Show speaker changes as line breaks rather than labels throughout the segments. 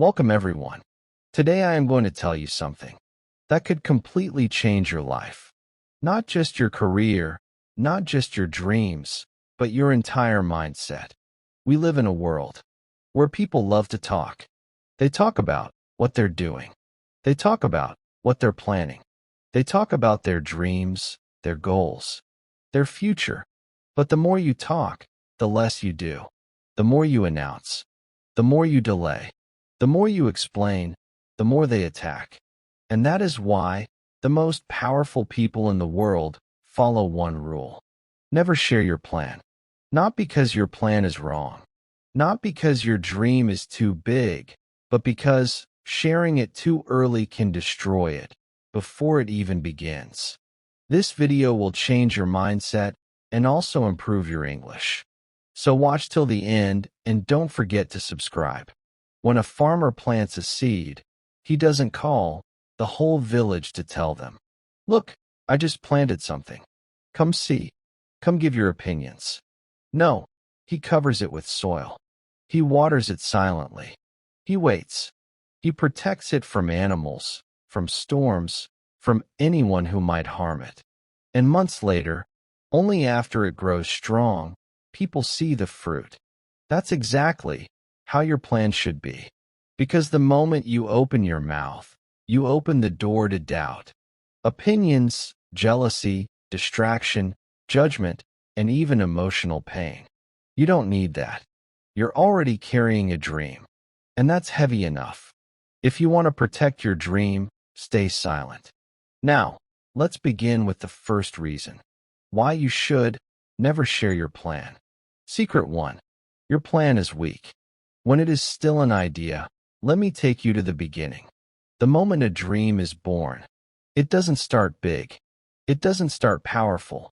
Welcome everyone. Today I am going to tell you something that could completely change your life. Not just your career, not just your dreams, but your entire mindset. We live in a world where people love to talk. They talk about what they're doing. They talk about what they're planning. They talk about their dreams, their goals, their future. But the more you talk, the less you do. The more you announce, the more you delay. The more you explain, the more they attack. And that is why the most powerful people in the world follow one rule. Never share your plan. Not because your plan is wrong. Not because your dream is too big, but because sharing it too early can destroy it before it even begins. This video will change your mindset and also improve your English. So watch till the end and don't forget to subscribe. When a farmer plants a seed, he doesn't call the whole village to tell them, "Look, I just planted something. Come see. Come give your opinions." No, he covers it with soil. He waters it silently. He waits. He protects it from animals, from storms, from anyone who might harm it. And months later, only after it grows strong, people see the fruit. That's exactly how your plan should be. Because the moment you open your mouth, you open the door to doubt. Opinions, jealousy, distraction, judgment, and even emotional pain. You don't need that. You're already carrying a dream, and that's heavy enough. If you want to protect your dream, stay silent. Now, let's begin with the first reason why you should never share your plan. Secret 1. Your plan is weak. When it is still an idea, let me take you to the beginning. The moment a dream is born, it doesn't start big. It doesn't start powerful.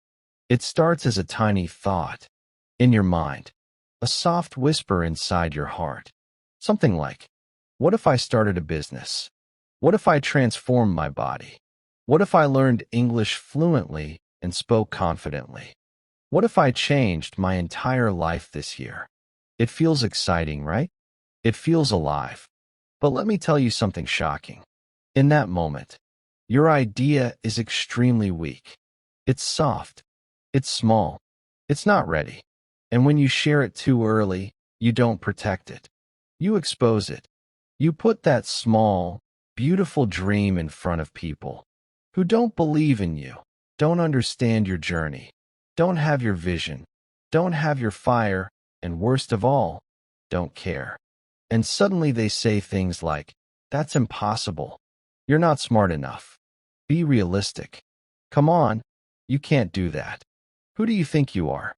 It starts as a tiny thought in your mind, a soft whisper inside your heart. Something like, what if I started a business? What if I transformed my body? What if I learned English fluently and spoke confidently? What if I changed my entire life this year? It feels exciting, right? It feels alive. But let me tell you something shocking. In that moment, your idea is extremely weak. It's soft. It's small. It's not ready. And when you share it too early, you don't protect it. You expose it. You put that small, beautiful dream in front of people who don't believe in you, don't understand your journey, don't have your vision, don't have your fire, and worst of all, don't care. And suddenly they say things like, "That's impossible. You're not smart enough. Be realistic. Come on, you can't do that. Who do you think you are?"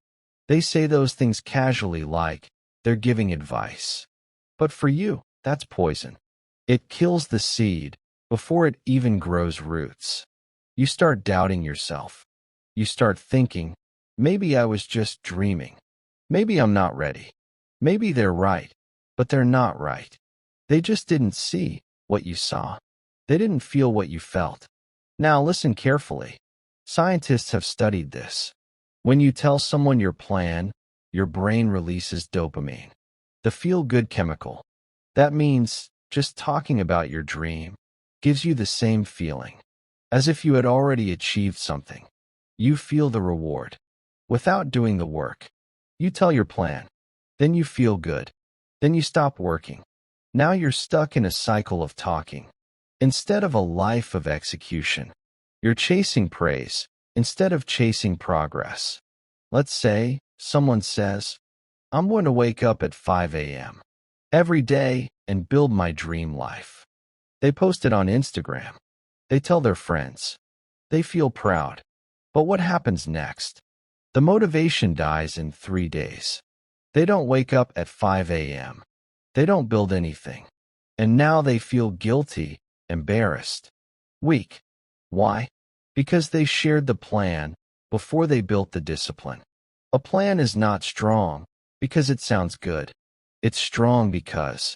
They say those things casually like they're giving advice. But for you, that's poison. It kills the seed before it even grows roots. You start doubting yourself. You start thinking, maybe I was just dreaming. Maybe I'm not ready. Maybe they're right, but they're not right. They just didn't see what you saw. They didn't feel what you felt. Now listen carefully. Scientists have studied this. When you tell someone your plan, your brain releases dopamine, the feel-good chemical. That means just talking about your dream gives you the same feeling, as if you had already achieved something. You feel the reward without doing the work. You tell your plan, then you feel good, then you stop working. Now you're stuck in a cycle of talking instead of a life of execution. You're chasing praise instead of chasing progress. Let's say someone says, "I'm going to wake up at 5 a.m. every day and build my dream life." They post it on Instagram. They tell their friends. They feel proud. But what happens next? The motivation dies in 3 days. They don't wake up at 5 a.m. They don't build anything. And now they feel guilty, embarrassed, weak. Why? Because they shared the plan before they built the discipline. A plan is not strong because it sounds good. It's strong because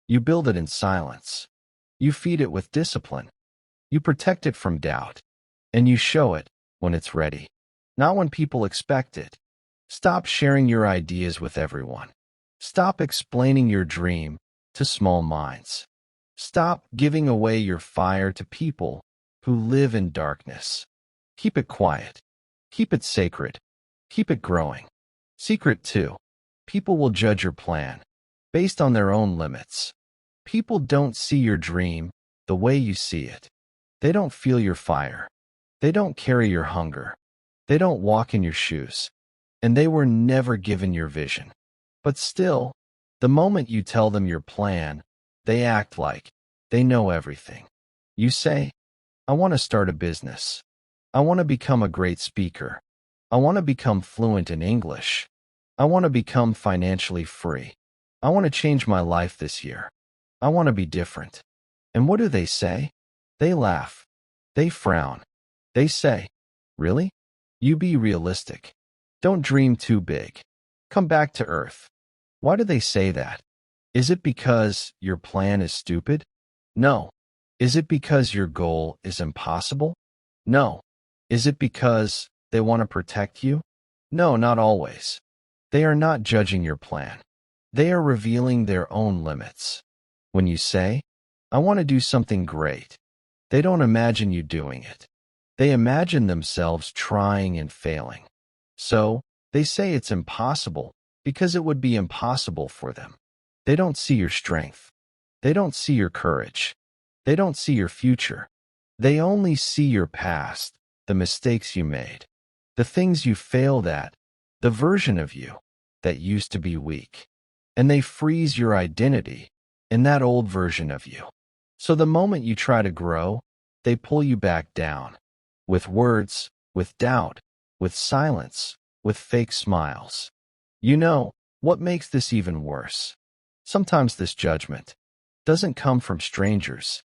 you build it in silence. You feed it with discipline. You protect it from doubt. And you show it when it's ready, not when people expect it. Stop sharing your ideas with everyone. Stop explaining your dream to small minds. Stop giving away your fire to people who live in darkness. Keep it quiet. Keep it sacred. Keep it growing. Secret 2. People will judge your plan based on their own limits. People don't see your dream the way you see it. They don't feel your fire. They don't carry your hunger. They don't walk in your shoes. And they were never given your vision. But still, the moment you tell them your plan, they act like they know everything. You say, I want to start a business. I want to become a great speaker. I want to become fluent in English. I want to become financially free. I want to change my life this year. I want to be different. And what do they say? They laugh. They frown. They say, really? You be realistic. Don't dream too big. Come back to earth. Why do they say that? Is it because your plan is stupid? No. Is it because your goal is impossible? No. Is it because they want to protect you? No, not always. They are not judging your plan. They are revealing their own limits. When you say, I want to do something great, they don't imagine you doing it. They imagine themselves trying and failing. So, they say it's impossible because it would be impossible for them. They don't see your strength. They don't see your courage. They don't see your future. They only see your past, the mistakes you made, the things you failed at, the version of you that used to be weak. And they freeze your identity in that old version of you. So the moment you try to grow, they pull you back down. With words, with doubt, with silence, with fake smiles. You know, what makes this even worse? Sometimes this judgment doesn't come from strangers.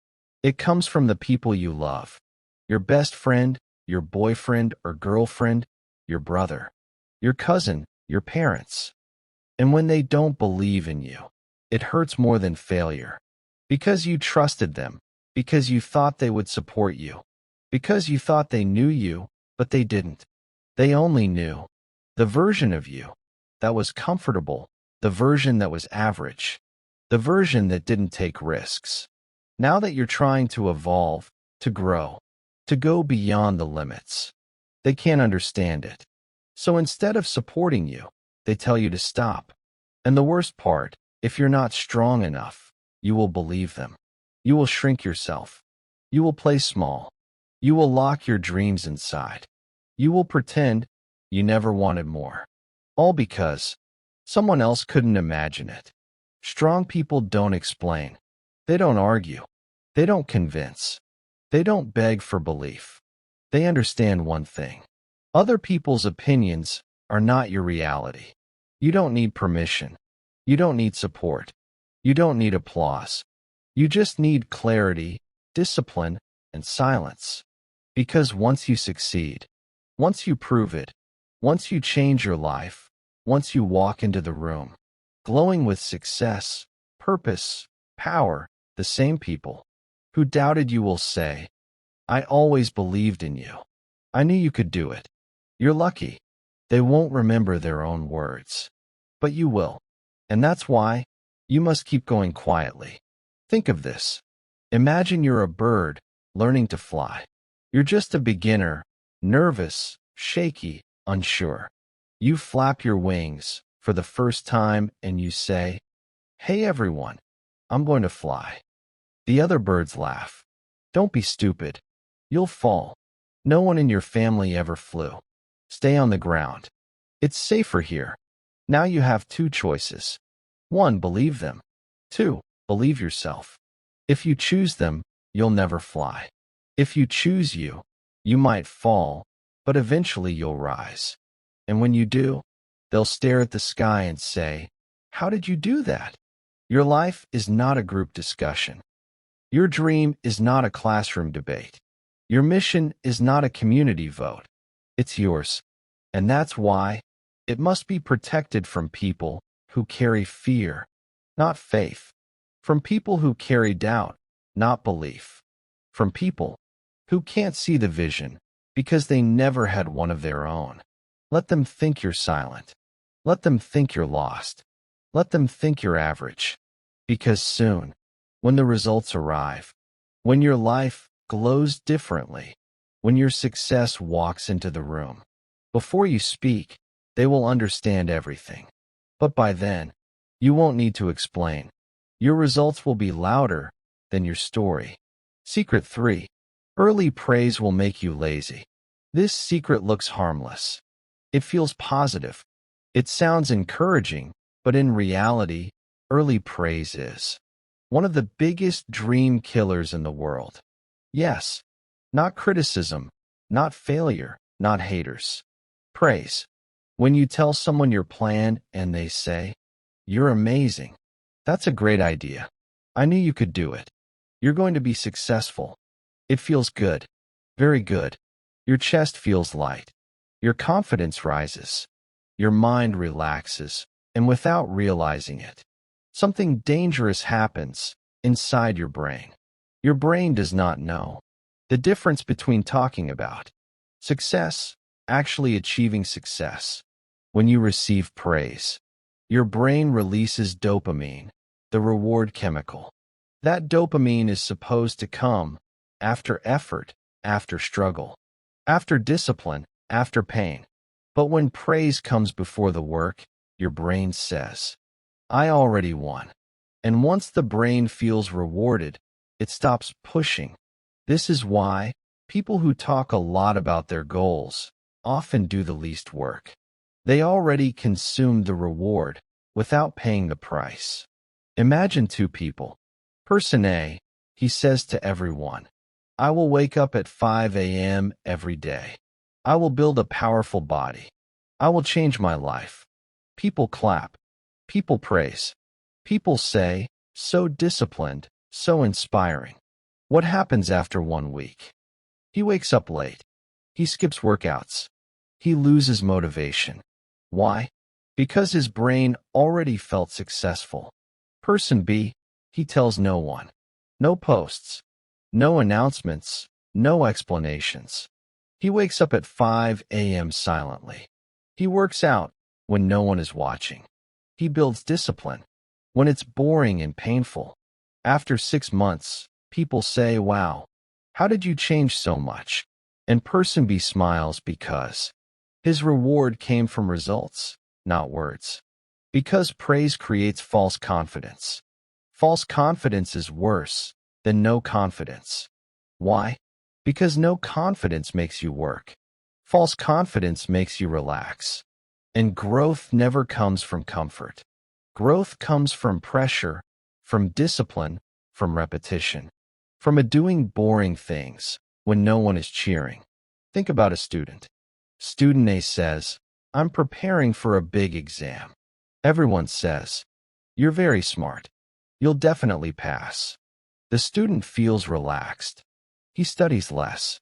It comes from the people you love. Your best friend, your boyfriend or girlfriend, your brother, your cousin, your parents. And when they don't believe in you, it hurts more than failure. Because you trusted them, because you thought they would support you, because you thought they knew you, but they didn't. They only knew the version of you that was comfortable, the version that was average, the version that didn't take risks. Now that you're trying to evolve, to grow, to go beyond the limits, they can't understand it. So instead of supporting you, they tell you to stop. And the worst part, if you're not strong enough, you will believe them. You will shrink yourself. You will play small. You will lock your dreams inside. You will pretend you never wanted more. All because someone else couldn't imagine it. Strong people don't explain. They don't argue. They don't convince. They don't beg for belief. They understand one thing. Other people's opinions are not your reality. You don't need permission. You don't need support. You don't need applause. You just need clarity, discipline, and silence. Because once you succeed, once you prove it, once you change your life, once you walk into the room, glowing with success, purpose, power, the same people who doubted you will say, I always believed in you. I knew you could do it. You're lucky. They won't remember their own words. But you will. And that's why you must keep going quietly. Think of this. Imagine you're a bird learning to fly. You're just a beginner, nervous, shaky, unsure. You flap your wings for the first time and you say, hey everyone, I'm going to fly. The other birds laugh. Don't be stupid. You'll fall. No one in your family ever flew. Stay on the ground. It's safer here. Now you have two choices. 1. Believe them. 2. Believe yourself. If you choose them, you'll never fly. If you choose you, you might fall, but eventually you'll rise. And when you do, they'll stare at the sky and say, how did you do that? Your life is not a group discussion. Your dream is not a classroom debate. Your mission is not a community vote. It's yours. And that's why it must be protected from people who carry fear, not faith. From people who carry doubt, not belief. From people who can't see the vision because they never had one of their own. Let them think you're silent. Let them think you're lost. Let them think you're average. Because soon, when the results arrive, when your life glows differently, when your success walks into the room, before you speak, they will understand everything. But by then, you won't need to explain. Your results will be louder than your story. Secret 3. Early praise will make you lazy. This secret looks harmless. It feels positive. It sounds encouraging, but in reality, early praise is one of the biggest dream killers in the world. Yes, not criticism, not failure, not haters. Praise. When you tell someone your plan and they say, "You're amazing. That's a great idea. I knew you could do it. You're going to be successful." It feels good. Very good. Your chest feels light. Your confidence rises. Your mind relaxes, and without realizing it, something dangerous happens inside your brain. Your brain does not know the difference between talking about success, actually achieving success. When you receive praise, your brain releases dopamine, the reward chemical. That dopamine is supposed to come after effort, after struggle, after discipline, after pain. But when praise comes before the work, your brain says, "I already won." And once the brain feels rewarded, it stops pushing. This is why people who talk a lot about their goals often do the least work. They already consumed the reward without paying the price. Imagine two people. Person A, he says to everyone, "I will wake up at 5 a.m. every day. I will build a powerful body. I will change my life." People clap. People praise. People say, "So disciplined, so inspiring." What happens after 1 week? He wakes up late. He skips workouts. He loses motivation. Why? Because his brain already felt successful. Person B, he tells no one. No posts. No announcements. No explanations. He wakes up at 5 a.m. silently. He works out when no one is watching. He builds discipline when it's boring and painful. After 6 months, people say, "Wow, how did you change so much?" And person B smiles because his reward came from results, not words. Because praise creates false confidence. False confidence is worse than no confidence. Why? Because no confidence makes you work. False confidence makes you relax. And growth never comes from comfort. Growth comes from pressure, from discipline, from repetition, from doing boring things when no one is cheering. Think about a student. Student A says, "I'm preparing for a big exam." Everyone says, "You're very smart. You'll definitely pass." The student feels relaxed. He studies less.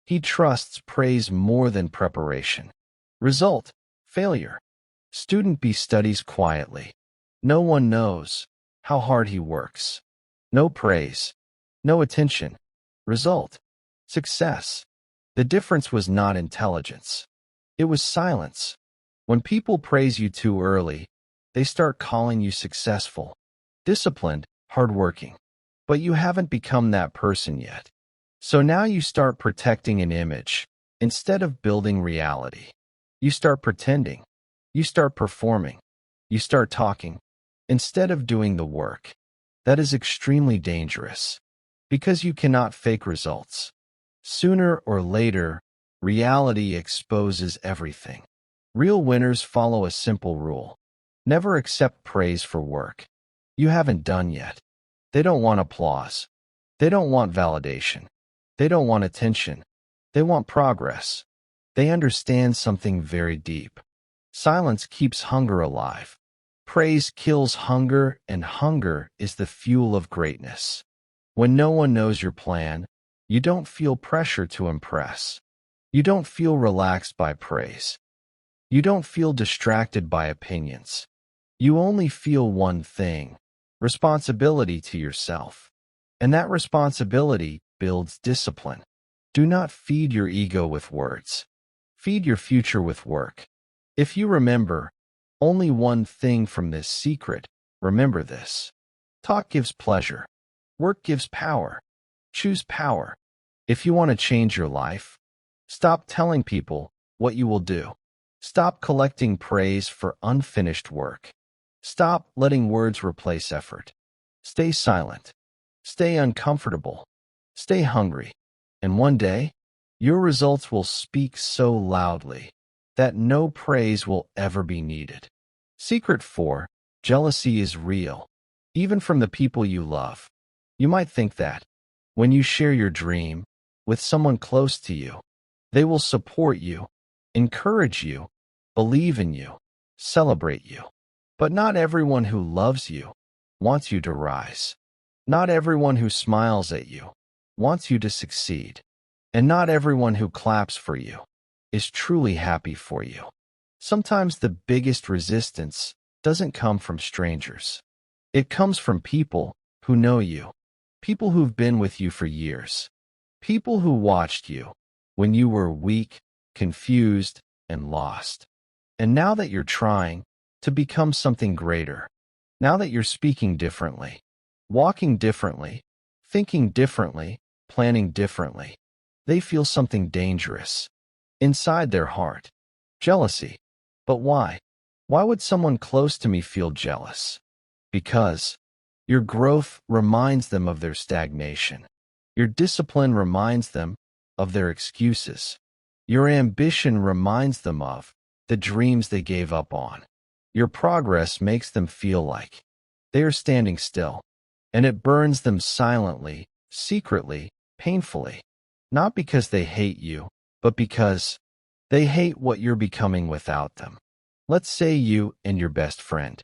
He trusts praise more than preparation. Result: failure. Student B studies quietly. No one knows how hard he works. No praise. No attention. Result: success. The difference was not intelligence. It was silence. When people praise you too early, they start calling you successful, disciplined, hardworking. But you haven't become that person yet. So now you start protecting an image instead of building reality. You start pretending. You start performing. You start talking instead of doing the work. That is extremely dangerous because you cannot fake results. Sooner or later, reality exposes everything. Real winners follow a simple rule. Never accept praise for work you haven't done yet. They don't want applause. They don't want validation. They don't want attention. They want progress. They understand something very deep. Silence keeps hunger alive. Praise kills hunger, and hunger is the fuel of greatness. When no one knows your plan, you don't feel pressure to impress. You don't feel relaxed by praise. You don't feel distracted by opinions. You only feel one thing: responsibility to yourself. And that responsibility builds discipline. Do not feed your ego with words. Feed your future with work. If you remember only one thing from this secret, remember this. Talk gives pleasure. Work gives power. Choose power. If you want to change your life, stop telling people what you will do. Stop collecting praise for unfinished work. Stop letting words replace effort. Stay silent. Stay uncomfortable. Stay hungry. And one day, your results will speak so loudly that no praise will ever be needed. Secret 4. Jealousy is real, even from the people you love. You might think that when you share your dream with someone close to you, they will support you, encourage you, believe in you, celebrate you. But not everyone who loves you wants you to rise. Not everyone who smiles at you wants you to succeed. And not everyone who claps for you is truly happy for you. Sometimes the biggest resistance doesn't come from strangers. It comes from people who know you, people who've been with you for years, people who watched you when you were weak, confused, and lost. And now that you're trying to become something greater, now that you're speaking differently, walking differently, thinking differently, planning differently, they feel something dangerous inside their heart. Jealousy. But why? Why would someone close to me feel jealous? Because your growth reminds them of their stagnation. Your discipline reminds them of their excuses. Your ambition reminds them of the dreams they gave up on. Your progress makes them feel like they are standing still, and it burns them silently, secretly, painfully. Not because they hate you, but because they hate what you're becoming without them. Let's say you and your best friend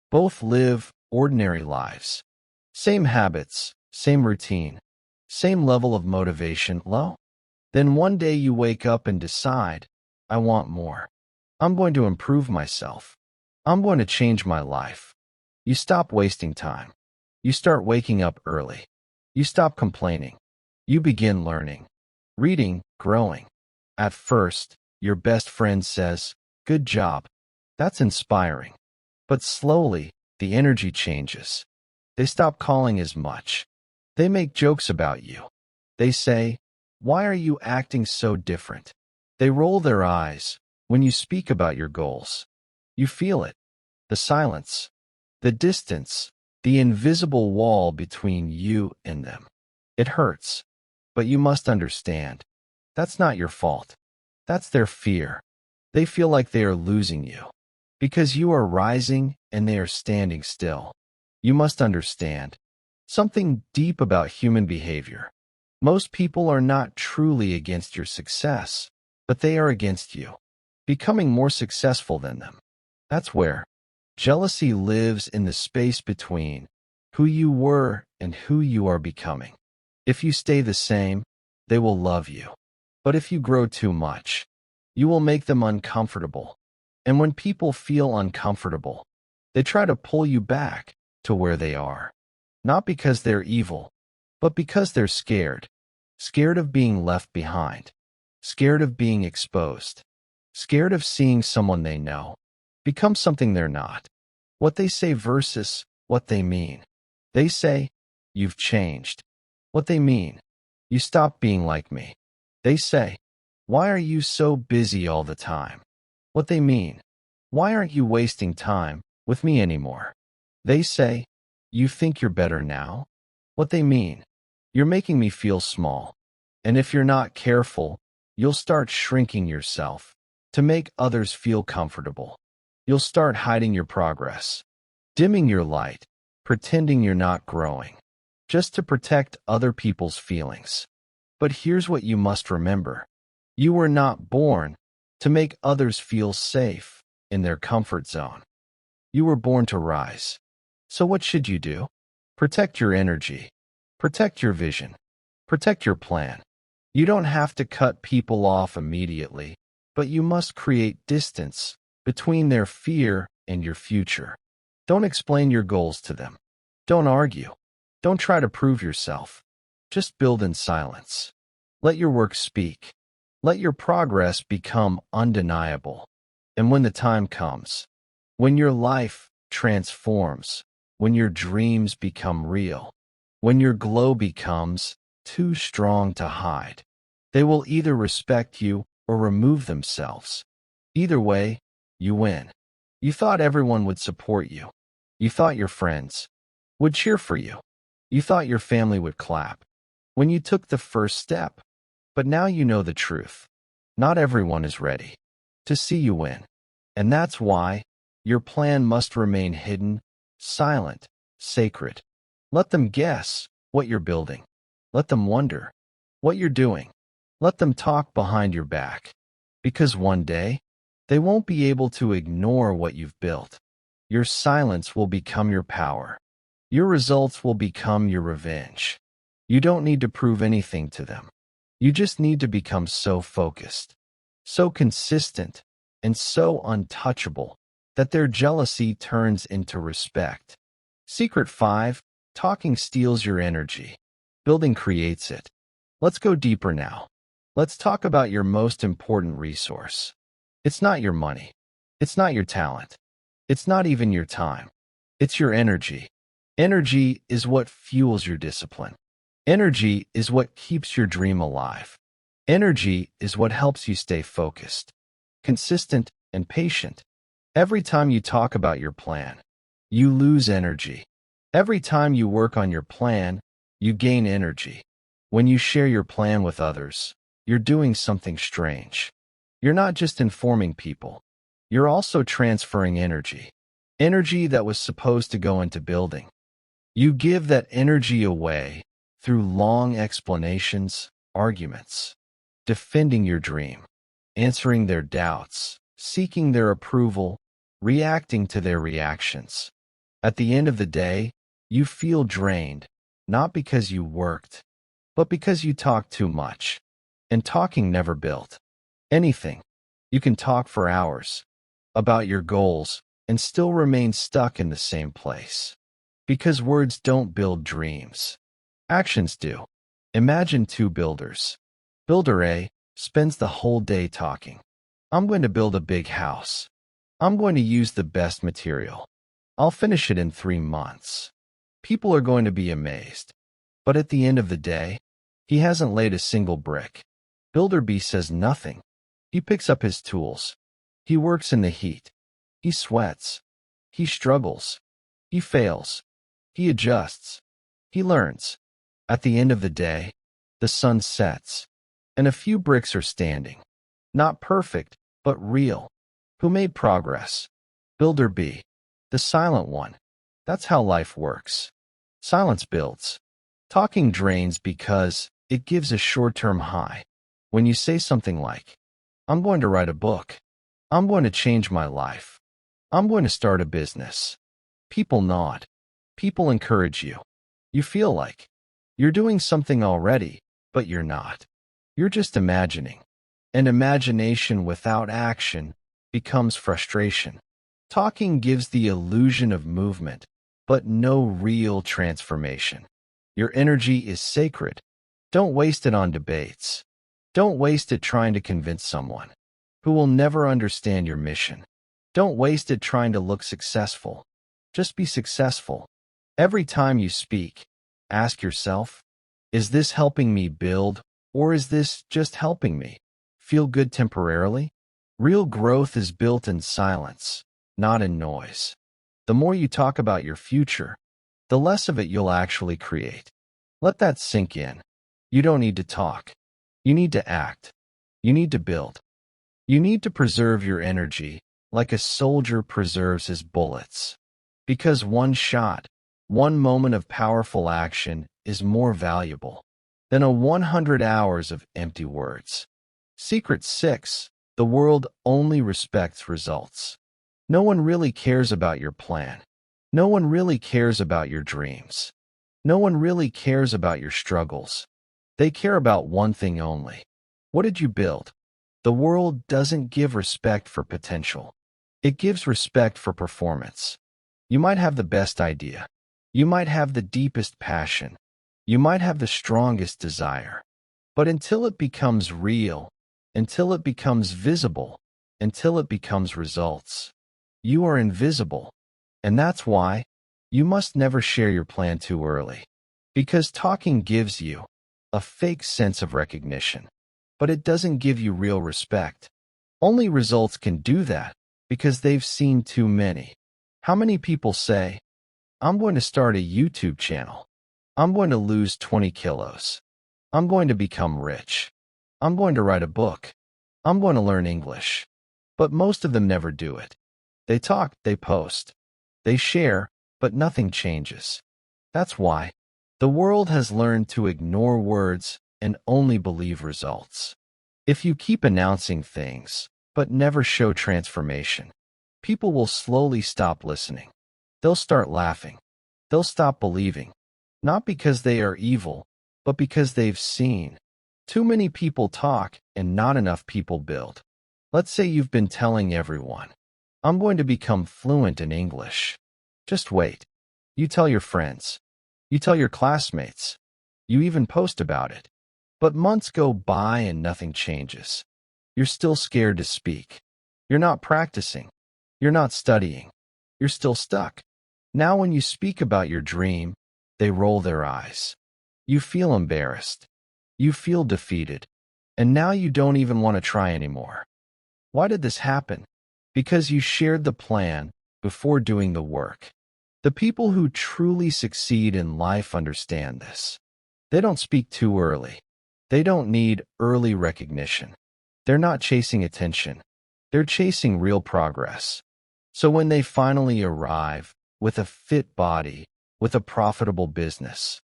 both live ordinary lives. Same habits, same routine, same level of motivation low. Then one day you wake up and decide, I want more. I'm going to improve myself. I'm going to change my life. You stop wasting time. You start waking up early. You stop complaining. You begin learning, reading, growing. At first, your best friend says, good job. That's inspiring. But slowly, the energy changes. They stop calling as much. They make jokes about you. They say, why are you acting so different? They roll their eyes when you speak about your goals. You feel it. The silence, the distance, the invisible wall between you and them. It hurts. But you must understand, that's not your fault. That's their fear. They feel like they are losing you because you are rising and they are standing still. You must understand something deep about human behavior. Most people are not truly against your success, but they are against you becoming more successful than them. That's where jealousy lives, in the space between who you were and who you are becoming. If you stay the same, they will love you. But if you grow too much, you will make them uncomfortable. And when people feel uncomfortable, they try to pull you back to where they are. Not because they're evil, but because they're scared. Scared of being left behind. Scared of being exposed. Scared of seeing someone they know become something they're not. What they say versus what they mean. They say, you've changed. What they mean, you stopped being like me. They say, why are you so busy all the time? What they mean, why aren't you wasting time with me anymore? They say, you think you're better now? What they mean, you're making me feel small. And if you're not careful, you'll start shrinking yourself to make others feel comfortable. You'll start hiding your progress, dimming your light, pretending you're not growing, just to protect other people's feelings. But here's what you must remember. You were not born to make others feel safe in their comfort zone. You were born to rise. So what should you do? Protect your energy. Protect your vision. Protect your plan. You don't have to cut people off immediately, but you must create distance between their fear and your future. Don't explain your goals to them. Don't argue. Don't try to prove yourself. Just build in silence. Let your work speak. Let your progress become undeniable. And when the time comes, when your life transforms, when your dreams become real, when your glow becomes too strong to hide. They will either respect you or remove themselves. Either way, you win. You thought everyone would support you. You thought your friends would cheer for you. You thought your family would clap when you took the first step. But now you know the truth. Not everyone is ready to see you win. And that's why your plan must remain hidden, silent, sacred. Let them guess what you're building. Let them wonder what you're doing. Let them talk behind your back. Because one day, they won't be able to ignore what you've built. Your silence will become your power. Your results will become your revenge. You don't need to prove anything to them. You just need to become so focused, so consistent, and so untouchable that their jealousy turns into respect. Secret 5. Talking steals your energy. Building creates it. Let's go deeper now. Let's talk about your most important resource. It's not your money. It's not your talent. It's not even your time. It's your energy. Energy is what fuels your discipline. Energy is what keeps your dream alive. Energy is what helps you stay focused, consistent, and patient. Every time you talk about your plan, you lose energy. Every time you work on your plan, you gain energy. When you share your plan with others, you're doing something strange. You're not just informing people. You're also transferring energy. Energy that was supposed to go into building. You give that energy away through long explanations, arguments, defending your dream, answering their doubts, seeking their approval, reacting to their reactions. At the end of the day, you feel drained, not because you worked, but because you talked too much. And talking never built anything. You can talk for hours about your goals and still remain stuck in the same place. Because words don't build dreams. Actions do. Imagine two builders. Builder A spends the whole day talking. I'm going to build a big house. I'm going to use the best material. I'll finish it in 3 months. People are going to be amazed. But at the end of the day, he hasn't laid a single brick. Builder B says nothing. He picks up his tools. He works in the heat. He sweats. He struggles. He fails. He adjusts. He learns. At the end of the day, the sun sets, and a few bricks are standing. Not perfect, but real. Who made progress? Builder B, the silent one. That's how life works. Silence builds. Talking drains because it gives a short-term high. When you say something like, I'm going to write a book. I'm going to change my life. I'm going to start a business. People nod. People encourage you. You feel like you're doing something already, but you're not. You're just imagining. And imagination without action becomes frustration. Talking gives the illusion of movement, but no real transformation. Your energy is sacred. Don't waste it on debates. Don't waste it trying to convince someone who will never understand your mission. Don't waste it trying to look successful. Just be successful. Every time you speak, ask yourself, is this helping me build, or is this just helping me feel good temporarily? Real growth is built in silence, not in noise. The more you talk about your future, the less of it you'll actually create. Let that sink in. You don't need to talk. You need to act. You need to build. You need to preserve your energy like a soldier preserves his bullets. Because one shot, one moment of powerful action is more valuable than a 100 hours of empty words. Secret 6. The world only respects results. No one really cares about your plan. No one really cares about your dreams. No one really cares about your struggles. They care about one thing only. What did you build? The world doesn't give respect for potential. It gives respect for performance. You might have the best idea. You might have the deepest passion. You might have the strongest desire. But until it becomes real, until it becomes visible, until it becomes results, you are invisible. And that's why You must never share your plan too early, because talking gives you a fake sense of recognition, but it doesn't give you real respect. Only results can do that because they've seen too many. How many people say, I'm going to start a YouTube channel. I'm going to lose 20 kilos. I'm going to become rich. I'm going to write a book. I'm going to learn English. But most of them never do it. They talk, they post, they share, but nothing changes. That's why the world has learned to ignore words and only believe results. If you keep announcing things, but never show transformation, people will slowly stop listening. They'll start laughing. They'll stop believing, not because they are evil, but because they've seen. Too many people talk and not enough people build. Let's say you've been telling everyone, I'm going to become fluent in English. Just wait. You tell your friends. You tell your classmates. You even post about it. But months go by and nothing changes. You're still scared to speak. You're not practicing. You're not studying. You're still stuck. Now when you speak about your dream, they roll their eyes. You feel embarrassed. You feel defeated. And now you don't even want to try anymore. Why did this happen? Because you shared the plan before doing the work. The people who truly succeed in life understand this. They don't speak too early. They don't need early recognition. They're not chasing attention. They're chasing real progress. So when they finally arrive with a fit body, with a profitable business,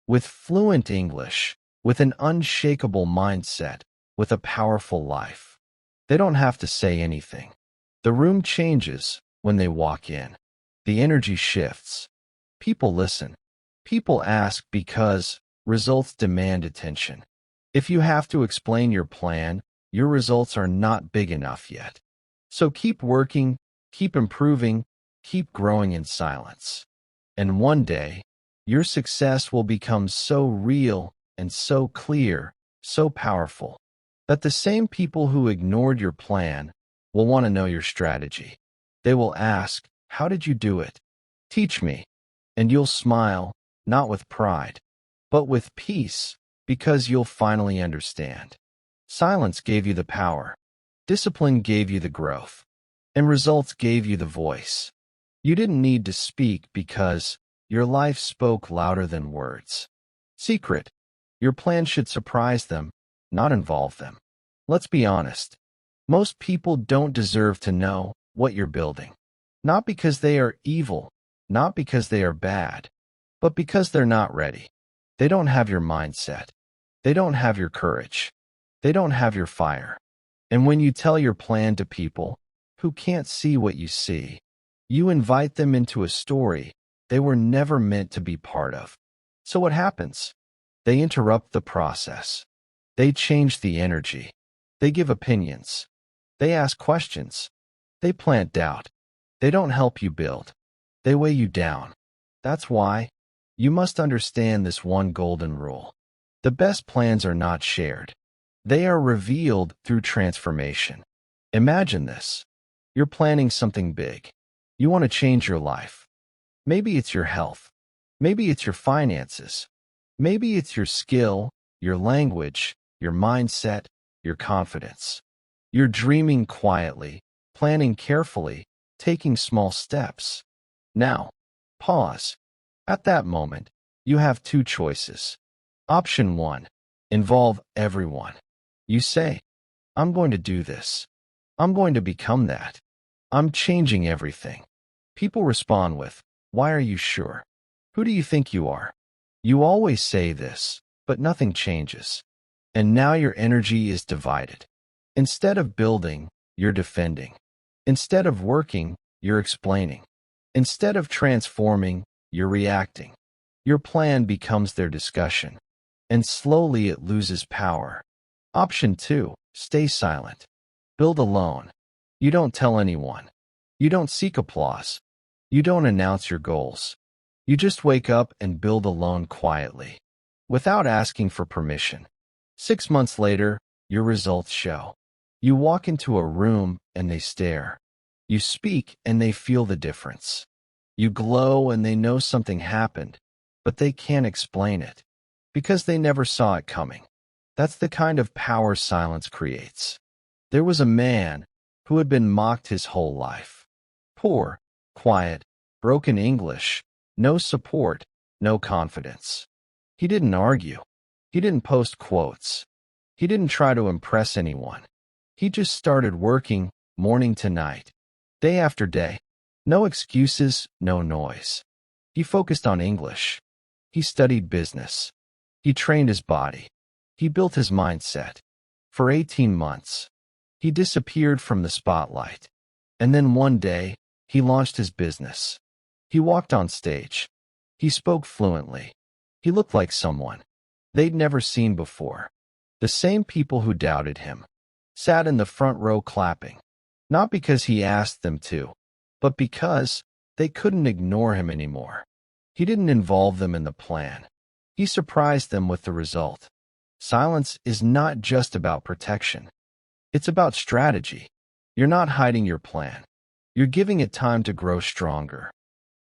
with fluent English, with an unshakable mindset, with a powerful life, they don't have to say anything. The room changes when they walk in. The energy shifts. People listen. People ask because results demand attention. If you have to explain your plan, your results are not big enough yet. So keep working, keep improving, keep growing in silence. And one day, your success will become so real and so clear, so powerful, that the same people who ignored your plan will want to know your strategy. They will ask, how did you do it? Teach me. And you'll smile, not with pride, but with peace, because you'll finally understand. Silence gave you the power. Discipline gave you the growth. And results gave you the voice. You didn't need to speak because your life spoke louder than words. Secret. Your plan should surprise them, not involve them. Let's be honest. Most people don't deserve to know what you're building. Not because they are evil, not because they are bad, but because they're not ready. They don't have your mindset. They don't have your courage. They don't have your fire. And when you tell your plan to people who can't see what you see, you invite them into a story they were never meant to be part of. So what happens? They interrupt the process. They change the energy. They give opinions. They ask questions. They plant doubt. They don't help you build. They weigh you down. That's why you must understand this one golden rule. The best plans are not shared. They are revealed through transformation. Imagine this. You're planning something big. You want to change your life. Maybe it's your health. Maybe it's your finances. Maybe it's your skill, your language, your mindset, your confidence. You're dreaming quietly, planning carefully, taking small steps. Now, pause. At that moment, you have two choices. Option 1. Involve everyone. You say, I'm going to do this. I'm going to become that. I'm changing everything. People respond with, why are you sure? Who do you think you are? You always say this, but nothing changes. And now your energy is divided. Instead of building, you're defending. Instead of working, you're explaining. Instead of transforming, you're reacting. Your plan becomes their discussion. And slowly it loses power. Option 2. Stay silent. Build alone. You don't tell anyone. You don't seek applause. You don't announce your goals. You just wake up and build alone quietly, without asking for permission. 6 months later, your results show. You walk into a room and they stare. You speak and they feel the difference. You glow and they know something happened, but they can't explain it because they never saw it coming. That's the kind of power silence creates. There was a man who had been mocked his whole life. Poor, quiet, broken English, no support, no confidence. He didn't argue. He didn't post quotes. He didn't try to impress anyone. He just started working morning to night, day after day. No excuses, no noise. He focused on English. He studied business. He trained his body. He built his mindset. For 18 months, he disappeared from the spotlight. And then one day, he launched his business. He walked on stage. He spoke fluently. He looked like someone they'd never seen before. The same people who doubted him sat in the front row clapping, not because he asked them to, but because they couldn't ignore him anymore. He didn't involve them in the plan. He surprised them with the result. Silence is not just about protection. It's about strategy. You're not hiding your plan. You're giving it time to grow stronger,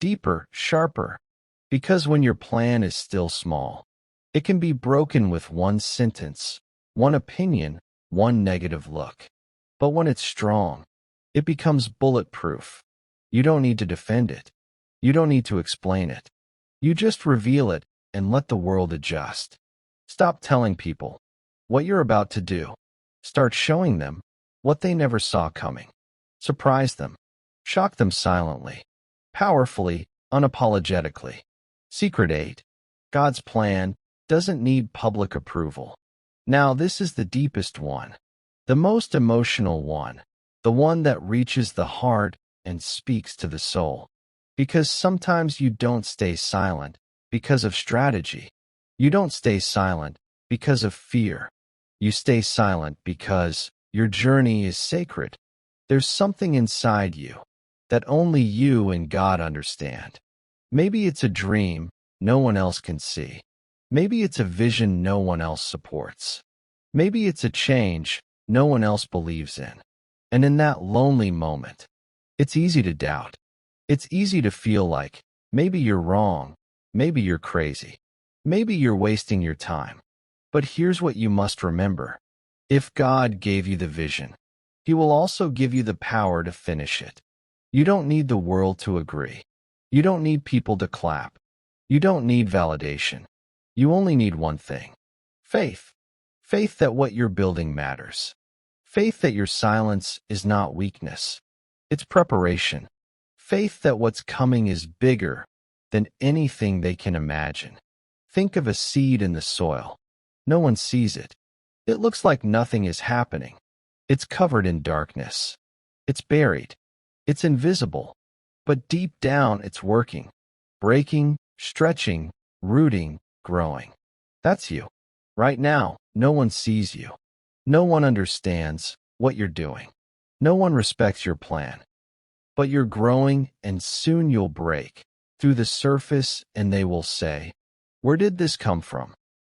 deeper, sharper. Because when your plan is still small, it can be broken with one sentence, one opinion, one negative look. But when it's strong, it becomes bulletproof. You don't need to defend it. You don't need to explain it. You just reveal it and let the world adjust. Stop telling people what you're about to do. Start showing them what they never saw coming. Surprise them. Shock them silently, powerfully, unapologetically. Secret 8. God's plan doesn't need public approval. Now, this is the deepest one, the most emotional one, the one that reaches the heart and speaks to the soul. Because sometimes you don't stay silent because of strategy. You don't stay silent because of fear. You stay silent because your journey is sacred. There's something inside you that only you and God understand. Maybe it's a dream no one else can see. Maybe it's a vision no one else supports. Maybe it's a change no one else believes in. And in that lonely moment, it's easy to doubt. It's easy to feel like maybe you're wrong, maybe you're crazy, maybe you're wasting your time. But here's what you must remember. If God gave you the vision, He will also give you the power to finish it. You don't need the world to agree. You don't need people to clap. You don't need validation. You only need one thing: faith. Faith that what you're building matters. Faith that your silence is not weakness. It's preparation. Faith that what's coming is bigger than anything they can imagine. Think of a seed in the soil. No one sees it. It looks like nothing is happening. It's covered in darkness. It's buried. It's invisible. But deep down, it's working, breaking, stretching, rooting, growing. That's you. Right now, no one sees you. No one understands what you're doing. No one respects your plan. But you're growing, and soon you'll break through the surface, and they will say, "Where did this come from?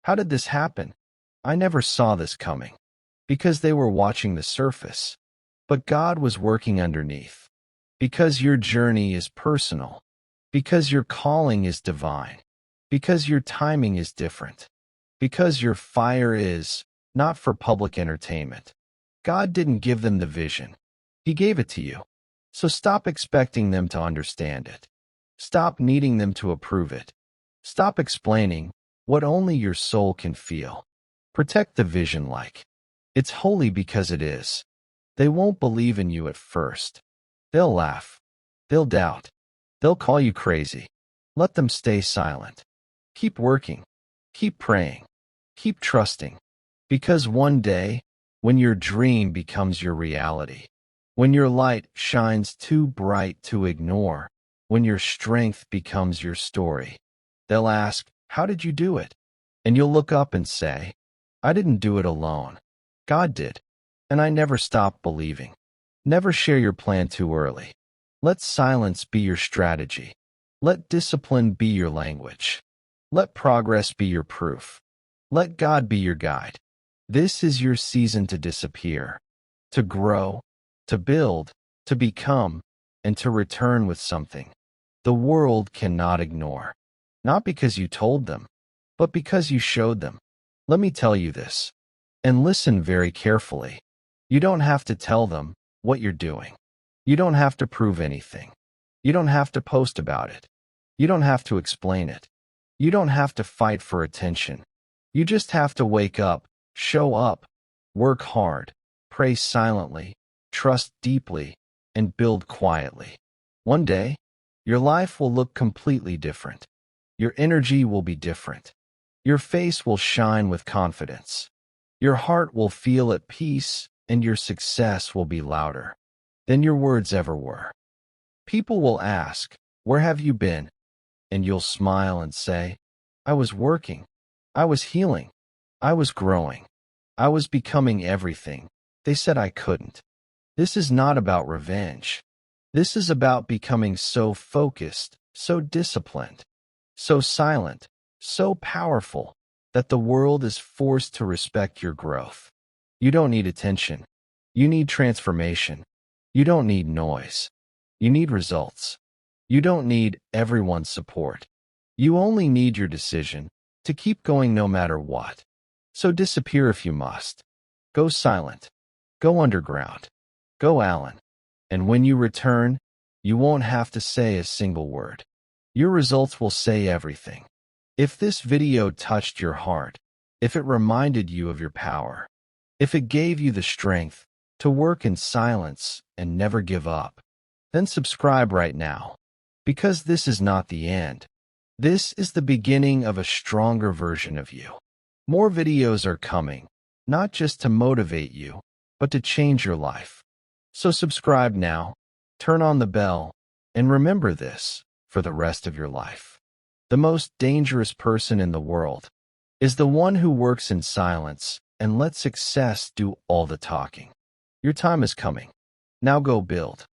How did this happen? I never saw this coming." Because they were watching the surface. But God was working underneath. Because your journey is personal. Because your calling is divine. Because your timing is different. Because your fire is not for public entertainment. God didn't give them the vision. He gave it to you. So stop expecting them to understand it. Stop needing them to approve it. Stop explaining what only your soul can feel. Protect the vision like it's holy because it is. They won't believe in you at first. They'll laugh. They'll doubt. They'll call you crazy. Let them stay silent. Keep working. Keep praying. Keep trusting. Because one day, when your dream becomes your reality, when your light shines too bright to ignore, when your strength becomes your story, they'll ask, "How did you do it?" And you'll look up and say, "I didn't do it alone. God did. And I never stopped believing." Never share your plan too early. Let silence be your strategy. Let discipline be your language. Let progress be your proof. Let God be your guide. This is your season to disappear, to grow, to build, to become, and to return with something. the world cannot ignore. Not because you told them, but because you showed them. Let me tell you this, and listen very carefully. You don't have to tell them what you're doing. You don't have to prove anything. You don't have to post about it. You don't have to explain it. You don't have to fight for attention. You just have to wake up, show up, work hard, pray silently, trust deeply, and build quietly. One day, your life will look completely different. Your energy will be different. Your face will shine with confidence. Your heart will feel at peace, and your success will be louder than your words ever were. People will ask, "Where have you been?" And you'll smile and say, "I was working. I was healing. I was growing. I was becoming everything they said I couldn't." This is not about revenge. This is about becoming so focused, so disciplined, so silent, so powerful that the world is forced to respect your growth. You don't need attention. You need transformation. You don't need noise. You need results. You don't need everyone's support. You only need your decision to keep going no matter what. So disappear if you must. Go silent. Go underground. Go Allen. And when you return, you won't have to say a single word. Your results will say everything. If this video touched your heart, if it reminded you of your power, if it gave you the strength to work in silence and never give up, then subscribe right now. Because this is not the end. This is the beginning of a stronger version of you. More videos are coming, not just to motivate you, but to change your life. So subscribe now, turn on the bell, and remember this for the rest of your life. The most dangerous person in the world is the one who works in silence and lets success do all the talking. Your time is coming. Now go build.